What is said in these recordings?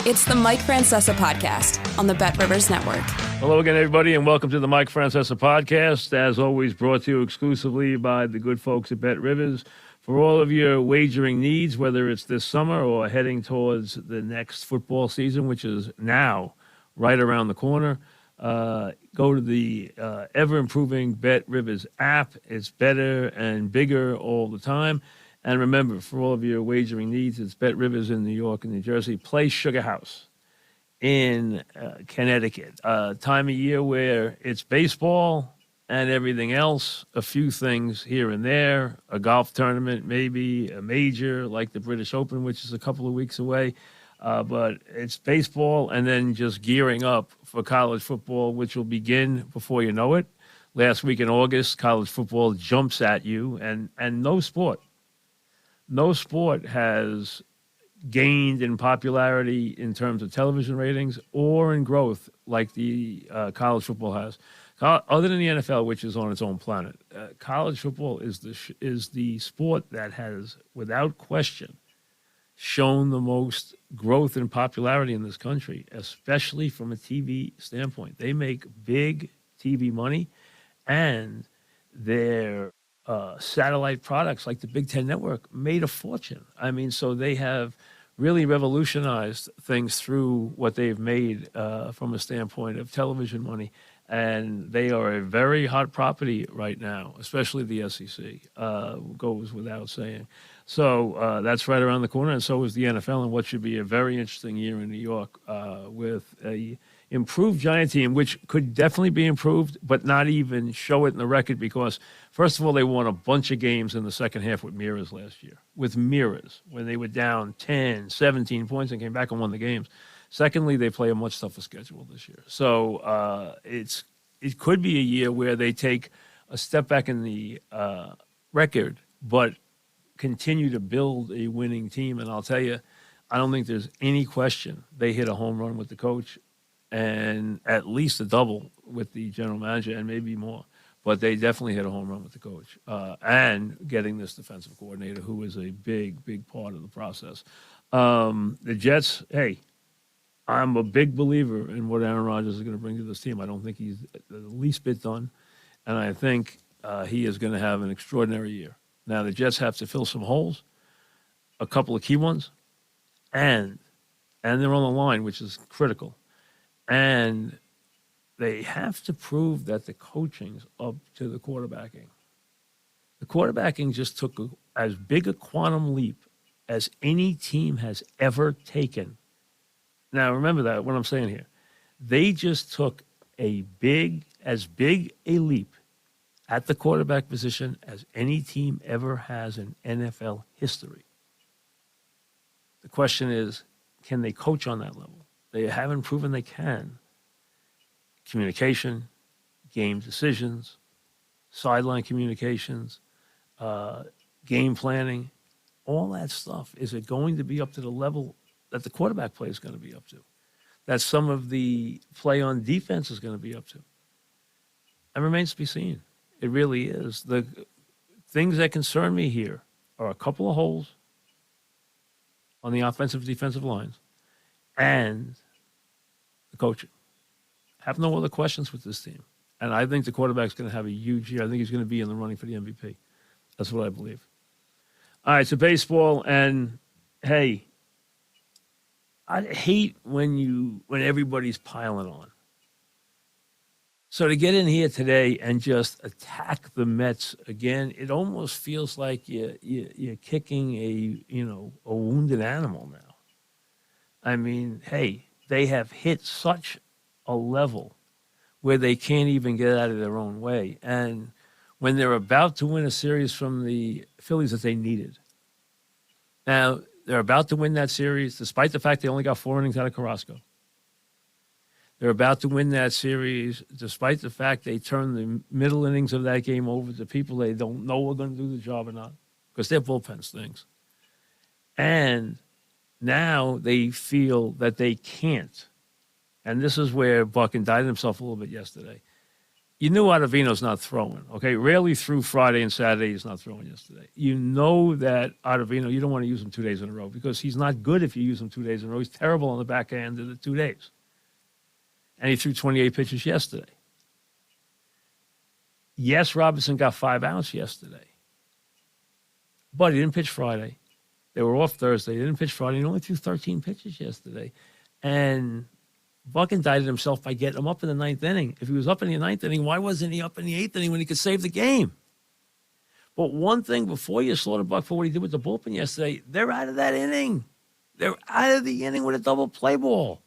It's the Mike Francesa Podcast on the Bet Rivers Network. Hello again, everybody, and welcome to the Mike Francesa Podcast. As always, brought to you exclusively by the good folks at Bet Rivers. For all of your wagering needs, whether it's this summer or heading towards the next football season, which is now right around the corner, go to the ever-improving Bet Rivers app. It's better and bigger all the time. And remember, for all of your wagering needs, it's Bet Rivers in New York and New Jersey. Play Sugar House in Connecticut. Time of year where it's baseball and everything else, a few things here and there, a golf tournament, maybe a major like the British Open, which is a couple of weeks away. But it's baseball and then just gearing up for college football, which will begin before you know it. Last week in August, college football jumps at you, and no sport has gained in popularity in terms of television ratings or in growth like the college football has. Other than the NFL, which is on its own planet, college football is the sport that has, without question, shown the most growth and popularity in this country, especially from a TV standpoint. They make big TV money, and their satellite products like the Big Ten Network made a fortune. I mean, so they have really revolutionized things through what they've made from a standpoint of television money. And they are a very hot property right now, especially the SEC, goes without saying. So that's right around the corner, and so is the NFL, and what should be a very interesting year in New York with a improved Giant team, which could definitely be improved, but not even show it in the record because, first of all, they won a bunch of games in the second half with mirrors last year, when they were down 10, 17 points and came back and won the games. Secondly, they play a much tougher schedule this year. So it could be a year where they take a step back in the record, but continue to build a winning team. And I'll tell you, I don't think there's any question they hit a home run with the coach and at least a double with the general manager and maybe more. But they definitely hit a home run with the coach and getting this defensive coordinator, who is a big, big part of the process. The Jets, hey, I'm a big believer in what Aaron Rodgers is going to bring to this team. I don't think he's the least bit done, and I think he is going to have an extraordinary year. Now, the Jets have to fill some holes, a couple of key ones, and they're on the line, which is critical. And they have to prove that the coaching's up to the quarterbacking. The quarterbacking just took as big a quantum leap as any team has ever taken. Now, remember that, what I'm saying here. They just took as big a leap at the quarterback position as any team ever has in NFL history. The question is, can they coach on that level? They haven't proven they can. Communication, game decisions, sideline communications, game planning, all that stuff. Is it going to be up to the level that the quarterback play is going to be up to, that some of the play on defense is going to be up to? It remains to be seen. It really is. The things that concern me here are a couple of holes on the offensive defensive lines and the coaching. I have no other questions with this team. And I think the quarterback's going to have a huge year. I think he's going to be in the running for the MVP. That's what I believe. All right, so baseball, and hey, I hate when everybody's piling on. So to get in here today and just attack the Mets again, it almost feels like you're kicking a wounded animal now. I mean, hey, they have hit such a level where they can't even get out of their own way. And when they're about to win a series from the Phillies that they needed. Now, they're about to win that series, despite the fact they only got 4 innings out of Carrasco. They're about to win that series, despite the fact they turned the middle innings of that game over to people they don't know are going to do the job or not, because their bullpen stinks. And now they feel that they can't. And this is where Buck indicted himself a little bit yesterday. You knew Ottavino's not throwing, okay? Rarely threw Friday and Saturday. He's not throwing yesterday. You know that Ottavino, you don't want to use him 2 days in a row because he's not good if you use him 2 days in a row. He's terrible on the back end of the 2 days. And he threw 28 pitches yesterday. Yes, Robinson got 5 outs yesterday. But he didn't pitch Friday. They were off Thursday. He didn't pitch Friday. He only threw 13 pitches yesterday. And Buck indicted himself by getting him up in the 9th inning. If he was up in the 9th inning, why wasn't he up in the 8th inning when he could save the game? But one thing, before you slaughter Buck for what he did with the bullpen yesterday, they're out of that inning. They're out of the inning with a double play ball.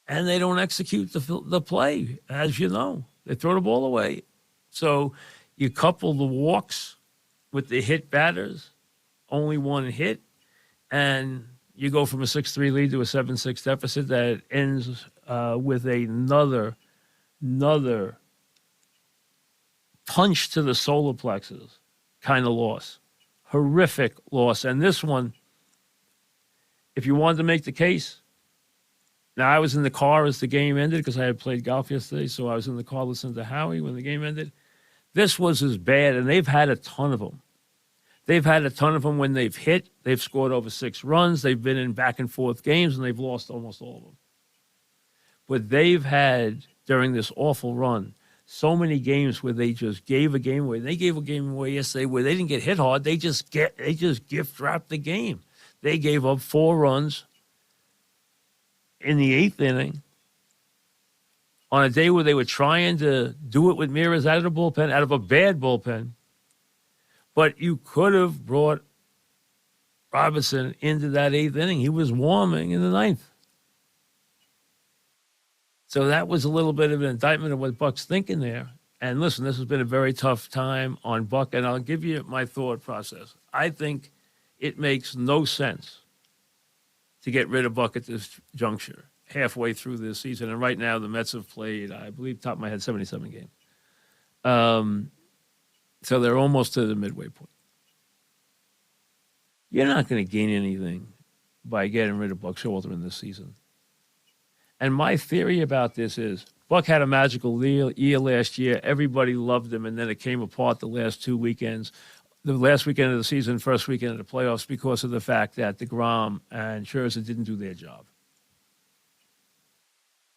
And they don't execute the play, as you know. They throw the ball away. So you couple the walks with the hit batters, only one hit, and you go from a 6-3 lead to a 7-6 deficit that ends with another punch to the solar plexus kind of loss. Horrific loss. And this one, if you wanted to make the case, now I was in the car as the game ended because I had played golf yesterday, so I was in the car listening to Howie when the game ended. This was as bad, and they've had a ton of them. They've had a ton of them when they've hit. They've scored over 6 runs. They've been in back and forth games, and they've lost almost all of them. But they've had, during this awful run, so many games where they just gave a game away. They gave a game away yesterday where they didn't get hit hard. They just gift wrapped the game. They gave up 4 runs in the 8th inning on a day where they were trying to do it with Miras out of the bullpen, out of a bad bullpen. But you could have brought Robinson into that 8th inning. He was warming in the 9th. So that was a little bit of an indictment of what Buck's thinking there. And listen, this has been a very tough time on Buck, and I'll give you my thought process. I think it makes no sense to get rid of Buck at this juncture, halfway through this season. And right now, the Mets have played, I believe, top of my head, 77 games. So they're almost to the midway point. You're not going to gain anything by getting rid of Buck Showalter in this season. And my theory about this is Buck had a magical year last year. Everybody loved him, and then it came apart the last 2 weekends. The last weekend of the season, first weekend of the playoffs, because of the fact that DeGrom and Scherzer didn't do their job.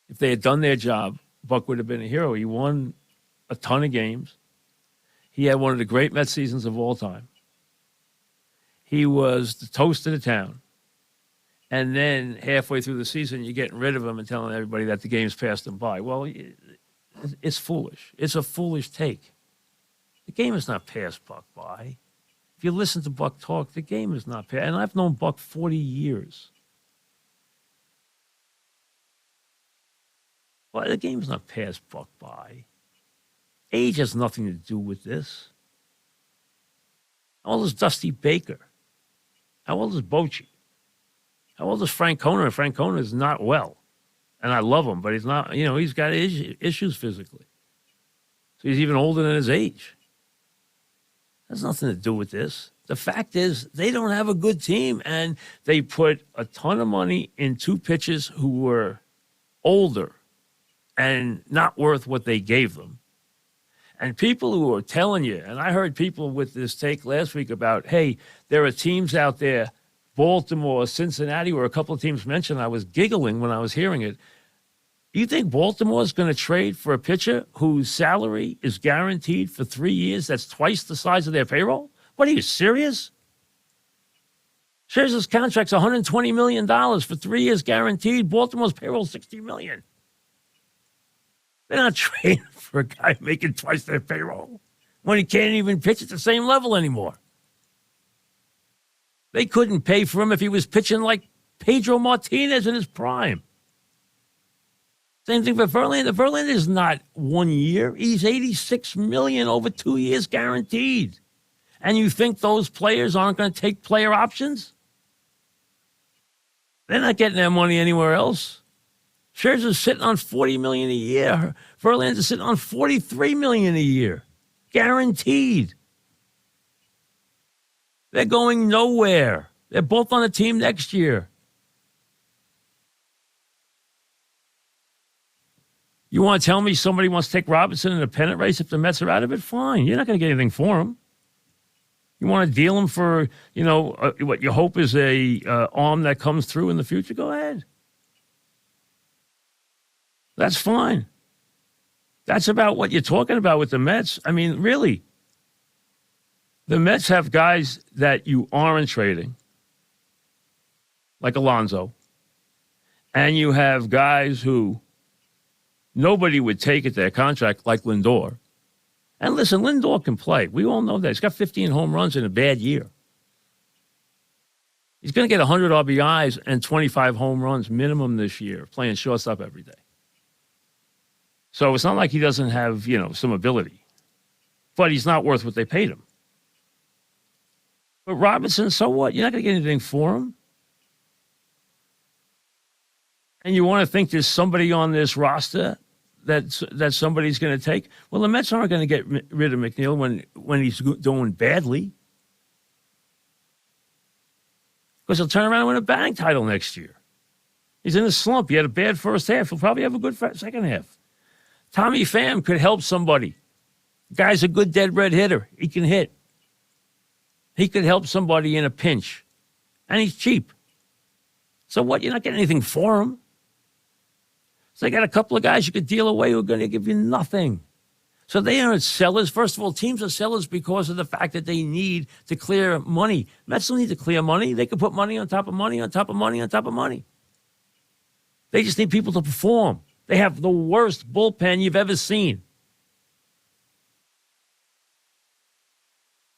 If they had done their job, Buck would have been a hero. He won a ton of games. He had one of the great Mets seasons of all time. He was the toast of the town. And then halfway through the season, you're getting rid of him and telling everybody that the game's passed him by. Well, it's foolish. It's a foolish take. The game is not passed Buck by. If you listen to Buck talk, the game is not passed. And I've known Buck 40 years. Well, the game's not passed Buck by. Age has nothing to do with this. How old is Dusty Baker? How old is Bochy? How old is Frank Conner? Frank Conner is not well. And I love him, but he's not, he's got issues physically. So he's even older than his age. Has nothing to do with this. The fact is they don't have a good team, and they put a ton of money in 2 pitchers who were older and not worth what they gave them. And people who are telling you, and I heard people with this take last week about, hey, there are teams out there, Baltimore, Cincinnati, where a couple of teams mentioned. I was giggling when I was hearing it. You think Baltimore is going to trade for a pitcher whose salary is guaranteed for 3 years? That's twice the size of their payroll? What are you, serious? Scherzer's contract's $120 million for 3 years guaranteed. Baltimore's payroll is $60 million. They're not trading for a guy making twice their payroll when he can't even pitch at the same level anymore. They couldn't pay for him if he was pitching like Pedro Martinez in his prime. Same thing for Verlander. Verlander is not 1 year. He's $86 million over 2 years guaranteed. And you think those players aren't going to take player options? They're not getting their money anywhere else. Scherzer's sitting on $40 million a year. Verlander's sitting on $43 million a year. Guaranteed. They're going nowhere. They're both on the team next year. You want to tell me somebody wants to take Robinson in a pennant race if the Mets are out of it? Fine. You're not going to get anything for him. You want to deal him for, what you hope is a arm that comes through in the future? Go ahead. That's fine. That's about what you're talking about with the Mets. I mean, really. The Mets have guys that you aren't trading, like Alonso, and you have guys who nobody would take at their contract, like Lindor. And listen, Lindor can play. We all know that. He's got 15 home runs in a bad year. He's going to get 100 RBIs and 25 home runs minimum this year, playing shortstop every day. So it's not like he doesn't have, some ability. But he's not worth what they paid him. But Robinson, so what? You're not going to get anything for him. And you want to think there's somebody on this roster that somebody's going to take? Well, the Mets aren't going to get rid of McNeil when he's doing badly. Because he'll turn around and win a batting title next year. He's in a slump. He had a bad first half. He'll probably have a good second half. Tommy Pham could help somebody. The guy's a good dead red hitter. He can hit. He could help somebody in a pinch. And he's cheap. So what? You're not getting anything for him. So they got a couple of guys you could deal away who are going to give you nothing. So they aren't sellers. First of all, teams are sellers because of the fact that they need to clear money. Mets don't need to clear money. They can put money on top of money on top of money on top of money. They just need people to perform. They have the worst bullpen you've ever seen.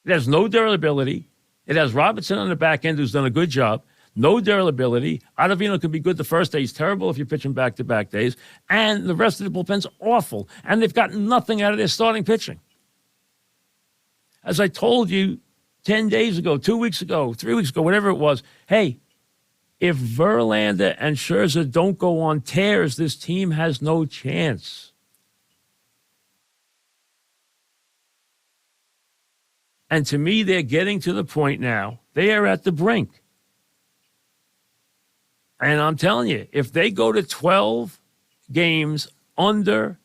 It has no durability. It has Robinson on the back end who's done a good job. No durability. Ottavino could be good the first day. He's terrible if you pitch him back-to-back days. And the rest of the bullpen's awful. And they've gotten nothing out of their starting pitching. As I told you 10 days ago, 2 weeks ago, 3 weeks ago, whatever it was, hey, if Verlander and Scherzer don't go on tears, this team has no chance. And to me, they're getting to the point now. They are at the brink. And I'm telling you, if they go to 12 games under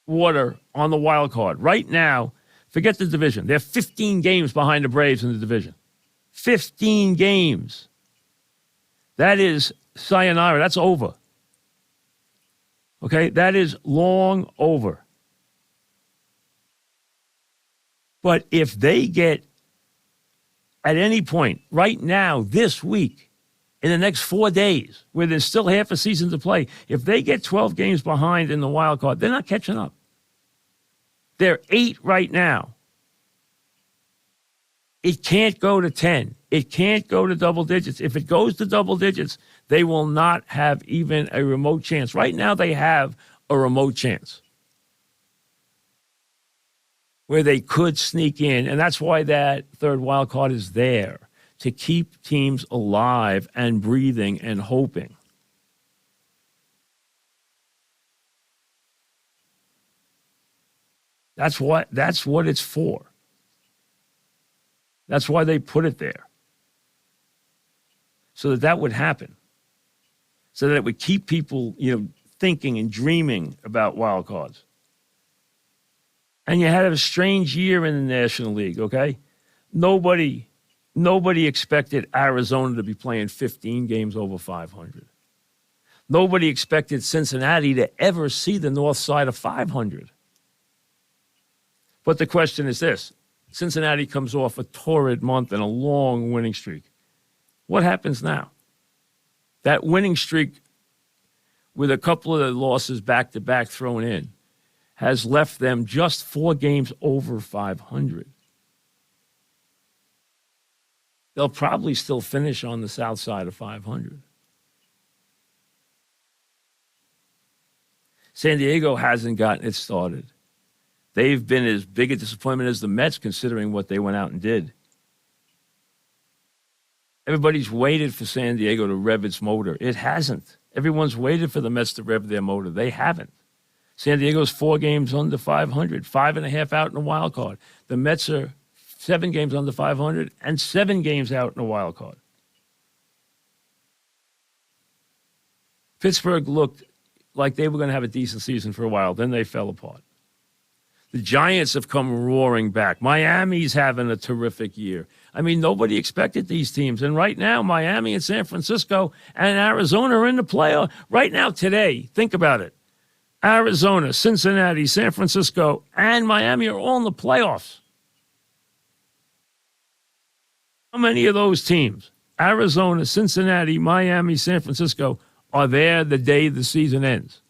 water on the wild card, right now, forget the division. They're 15 games behind the Braves in the division. 15 games. That is sayonara. That's over. Okay? That is long over. But if they get, at any point, right now, this week, in the next 4 days, where there's still half a season to play, if they get 12 games behind in the wild card, they're not catching up. They're 8 right now. It can't go to 10. It can't go to double digits. If it goes to double digits, they will not have even a remote chance. Right now, they have a remote chance where they could sneak in. And that's why that third wild card is there, to keep teams alive and breathing and hoping. That's what it's for. That's why they put it there. So that would happen. So that it would keep people, thinking and dreaming about wild cards. And you had a strange year in the National League, okay? Nobody expected Arizona to be playing 15 games over 500. Nobody expected Cincinnati to ever see the north side of 500. But the question is this. Cincinnati comes off a torrid month and a long winning streak. What happens now? That winning streak, with a couple of the losses back-to-back thrown in, has left them just 4 games over 500. They'll probably still finish on the south side of 500. San Diego hasn't gotten it started. They've been as big a disappointment as the Mets, considering what they went out and did. Everybody's waited for San Diego to rev its motor. It hasn't. Everyone's waited for the Mets to rev their motor. They haven't. San Diego's 4 games under 500, 5.5 out in the wild card. The Mets are 7 games under 500 and 7 games out in the wild card. Pittsburgh looked like they were going to have a decent season for a while. Then they fell apart. The Giants have come roaring back. Miami's having a terrific year. I mean, nobody expected these teams. And right now, Miami and San Francisco and Arizona are in the playoff. Right now, today, think about it. Arizona, Cincinnati, San Francisco, and Miami are all in the playoffs. How many of those teams, Arizona, Cincinnati, Miami, San Francisco, are there the day the season ends?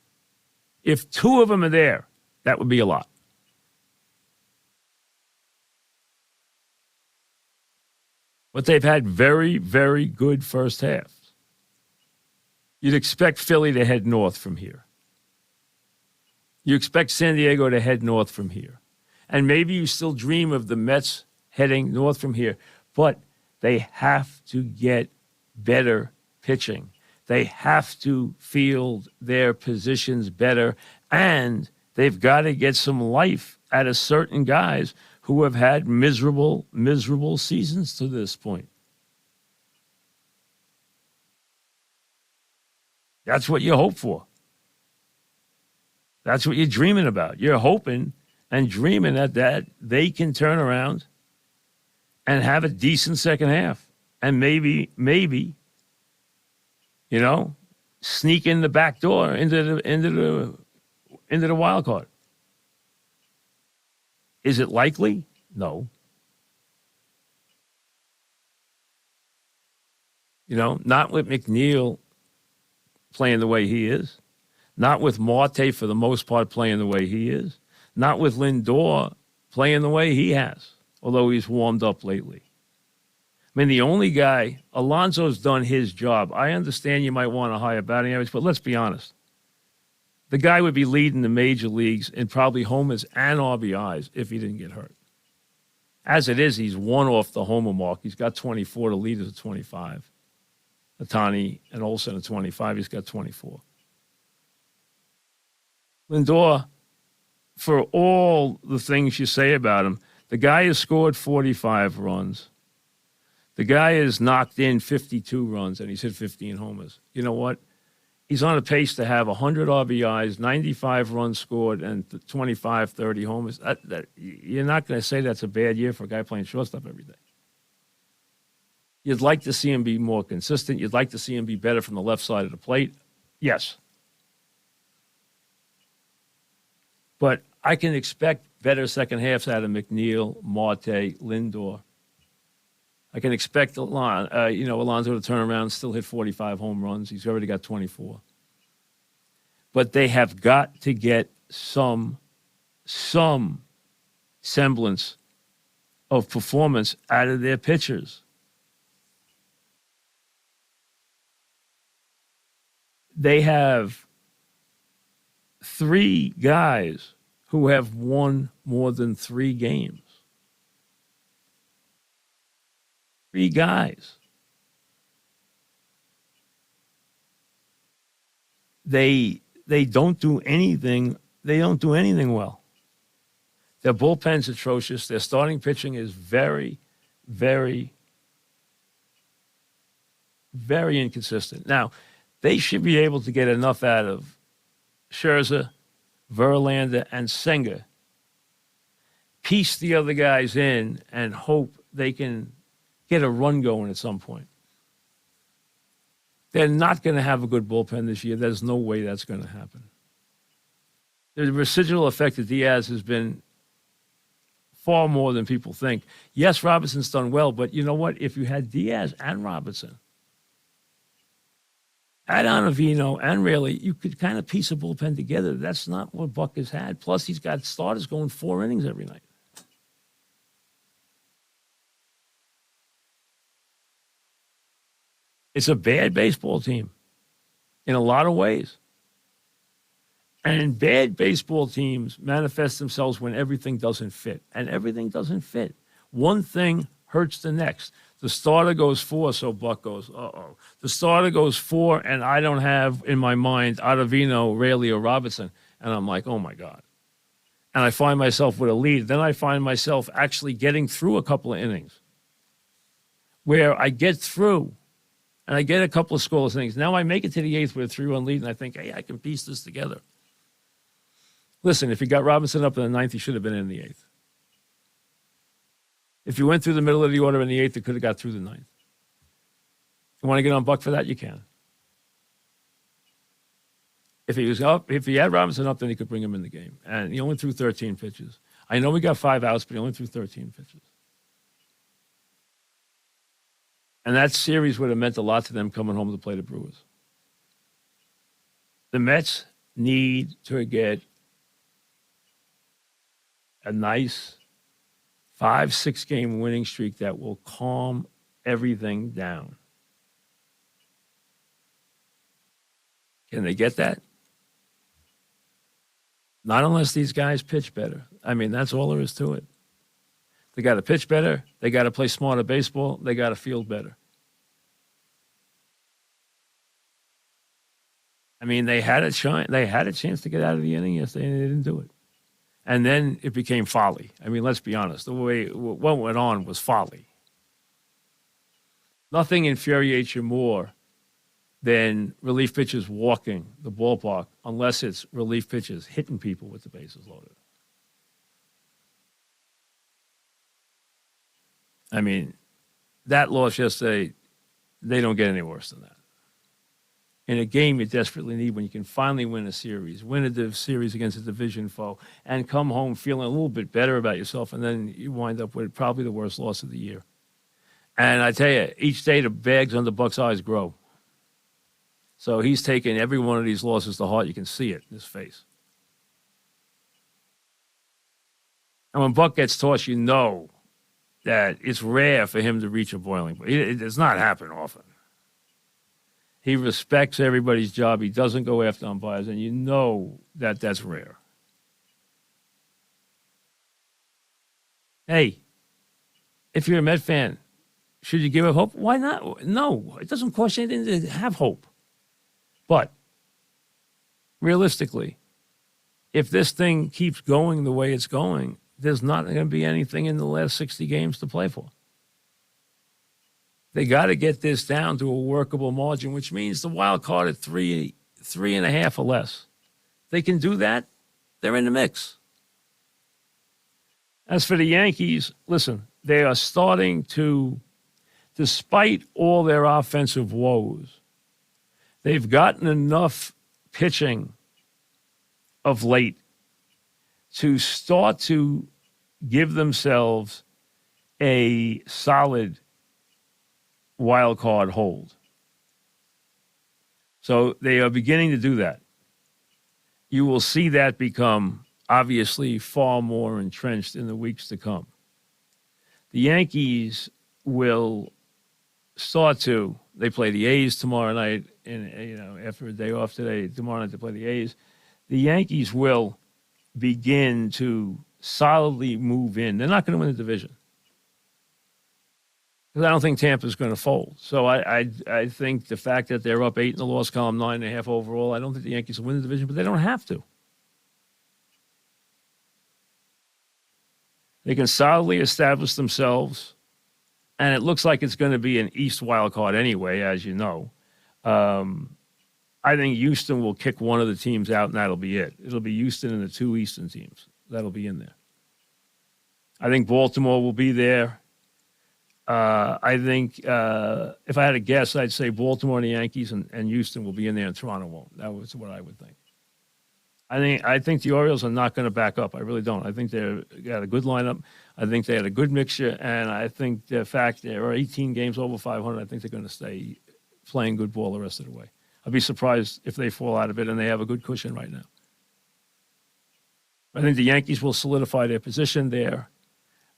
If two of them are there, that would be a lot. But they've had very, very good first halves. You'd expect Philly to head north from here. You expect San Diego to head north from here. And maybe you still dream of the Mets heading north from here. But they have to get better pitching. They have to field their positions better. And they've got to get some life out of certain guys who have had miserable, miserable seasons to this point. That's what you hope for. That's what you're dreaming about. You're hoping and dreaming that they can turn around and have a decent second half. And maybe, sneak in the back door into the wild card. Is it likely? No. Not with McNeil playing the way he is. Not with Marte, for the most part, playing the way he is. Not with Lindor playing the way he has, although he's warmed up lately. I mean, the only guy, Alonso's done his job. I understand you might want a higher batting average, but let's be honest. The guy would be leading the major leagues in probably homers and RBIs if he didn't get hurt. As it is, he's one off the homer mark. He's got 24. The leaders at 25. Ohtani and Olsen at 25. He's got 24. Lindor, for all the things you say about him, the guy has scored 45 runs. The guy has knocked in 52 runs, and he's hit 15 homers. You know what? He's on a pace to have 100 RBIs, 95 runs scored, and 25, 30 homers. You're not going to say that's a bad year for a guy playing shortstop every day. You'd like to see him be more consistent. You'd like to see him be better from the left side of the plate. Yes. But I can expect better second halves out of McNeil, Marte, Lindor. I can expect Alonso to turn around and still hit 45 home runs. He's already got 24. But they have got to get some semblance of performance out of their pitchers. They have 3 guys who have won more than 3 games. 3 guys. They don't do anything. They don't do anything well. Their bullpen's atrocious. Their starting pitching is very, very, very inconsistent. Now, they should be able to get enough out of Scherzer, Verlander, and Senga. Piece the other guys in and hope they can get a run going at some point. They're not going to have a good bullpen this year. There's no way that's going to happen. The residual effect of Diaz has been far more than people think. Yes, Robinson's done well, but you know what? If you had Diaz and Robinson, add on Avino and Raley, you could kind of piece a bullpen together. That's not what Buck has had. Plus, he's got starters going 4 innings every night. It's a bad baseball team in a lot of ways. And bad baseball teams manifest themselves when everything doesn't fit. And everything doesn't fit. One thing hurts the next. The starter goes 4, so Buck goes, uh-oh. The starter goes 4, and I don't have in my mind Ottavino, Raley, or Robinson. And I'm like, oh, my God. And I find myself with a lead. Then I find myself actually getting through a couple of innings where I get through and I get a couple of scoreless innings. Now I make it to the 8th with a 3-1 lead, and I think, hey, I can piece this together. Listen, if you got Robinson up in the 9th, he should have been in the 8th. If you went through the middle of the order in the 8th, it could have got through the 9th. If you want to get on Buck for that, you can. If he was up, if he had Robinson up, then he could bring him in the game. And he only threw 13 pitches. I know we got 5 outs, but he only threw 13 pitches. And that series would have meant a lot to them coming home to play the Brewers. The Mets need to get a nice 5-6 game winning streak that will calm everything down. Can they get that? Not unless these guys pitch better. I mean, that's all there is to it. They got to pitch better. They got to play smarter baseball. They got to field better. I mean, they had a chance to get out of the inning yesterday, and they didn't do it. And then it became folly. I mean, let's be honest. The way what went on was folly. Nothing infuriates you more than relief pitchers walking the ballpark, unless it's relief pitchers hitting people with the bases loaded. I mean, that loss yesterday, they don't get any worse than that. In a game you desperately need, when you can finally win a series against a division foe, and come home feeling a little bit better about yourself, and then you wind up with probably the worst loss of the year. And I tell you, each day the bags under Buck's eyes grow. So he's taking every one of these losses to heart. You can see it in his face. And when Buck gets tossed, you know that it's rare for him to reach a boiling point. It does not happen often. He respects everybody's job. He doesn't go after umpires, and you know that that's rare. Hey, if you're a Met fan, should you give up hope? Why not? No, it doesn't cost you anything to have hope. But realistically, if this thing keeps going the way it's going, there's not going to be anything in the last 60 games to play for. They got to get this down to a workable margin, which means the wild card at 3.5 or less. If they can do that, they're in the mix. As for the Yankees, listen, they are starting to, despite all their offensive woes, they've gotten enough pitching of late to start to give themselves a solid wild card hold. So they are beginning to do that. You will see that become obviously far more entrenched in the weeks to come. The Yankees will start to, they play the A's tomorrow night, and after a day off today, tomorrow night they play the A's. The Yankees will begin to solidly move in. They're not going to win the division, because I don't think Tampa's going to fold. So I think the fact that they're up 8 in the loss column, 9.5 overall, I don't think the Yankees will win the division, but they don't have to. They can solidly establish themselves, and it looks like it's going to be an East wild card anyway, as you know. I think Houston will kick one of the teams out, and that'll be it. It'll be Houston and the 2 Eastern teams. That'll be in there. I think Baltimore will be there. I think if I had to guess, I'd say Baltimore and the Yankees and Houston will be in there, and Toronto won't. That was what I would think. I think the Orioles are not going to back up. I really don't. I think they got a good lineup. I think they had a good mixture, and I think the fact there are 18 games over 500, I think they're going to stay playing good ball the rest of the way. I'd be surprised if they fall out of it, and they have a good cushion right now. I think the Yankees will solidify their position there.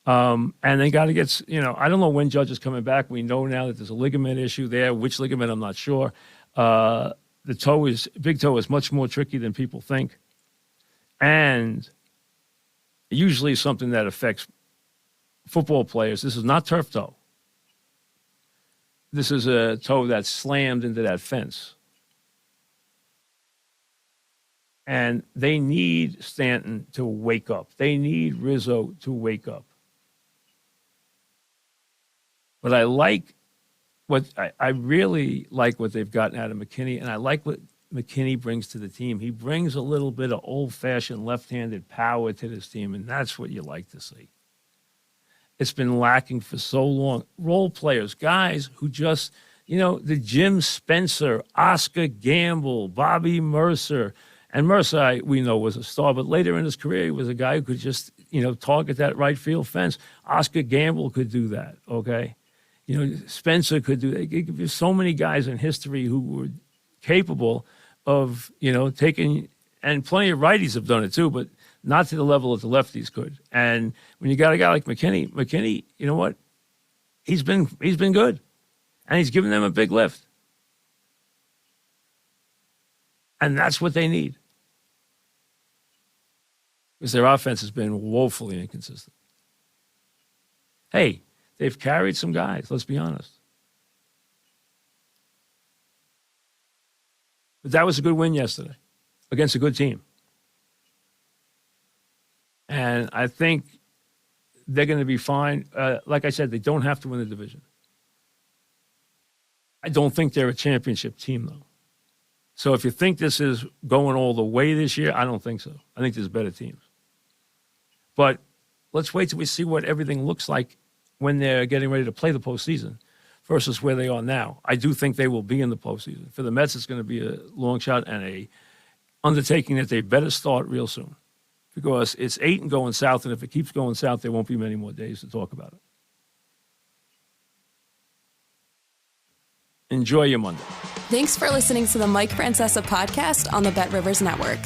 And they got to get, I don't know when Judge is coming back. We know now that there's a ligament issue there. Which ligament, I'm not sure. The big toe is much more tricky than people think. And usually something that affects football players. This is not turf toe. This is a toe that slammed into that fence. And they need Stanton to wake up. They need Rizzo to wake up. But I like I really like what they've gotten out of McKinney, and I like what McKinney brings to the team. He brings a little bit of old-fashioned left-handed power to this team, and that's what you like to see. It's been lacking for so long. Role players, guys who just, the Jim Spencer, Oscar Gamble, Bobby Mercer. And Mercer, we know, was a star, but later in his career, he was a guy who could just, target that right field fence. Oscar Gamble could do that, okay? Spencer could do that. There's so many guys in history who were capable of, taking, and plenty of righties have done it too, but not to the level that the lefties could. And when you got a guy like McKinney, you know what? He's been good, and he's given them a big lift. And that's what they need. Because their offense has been woefully inconsistent. Hey, they've carried some guys, let's be honest. But that was a good win yesterday against a good team. And I think they're going to be fine. Like I said, they don't have to win the division. I don't think they're a championship team, though. So if you think this is going all the way this year, I don't think so. I think there's better teams. But let's wait till we see what everything looks like when they're getting ready to play the postseason versus where they are now. I do think they will be in the postseason. For the Mets, it's going to be a long shot and a undertaking that they better start real soon. Because it's 8 and going south, and if it keeps going south, there won't be many more days to talk about it. Enjoy your Monday. Thanks for listening to the Mike Francesa Podcast on the Bet Rivers Network.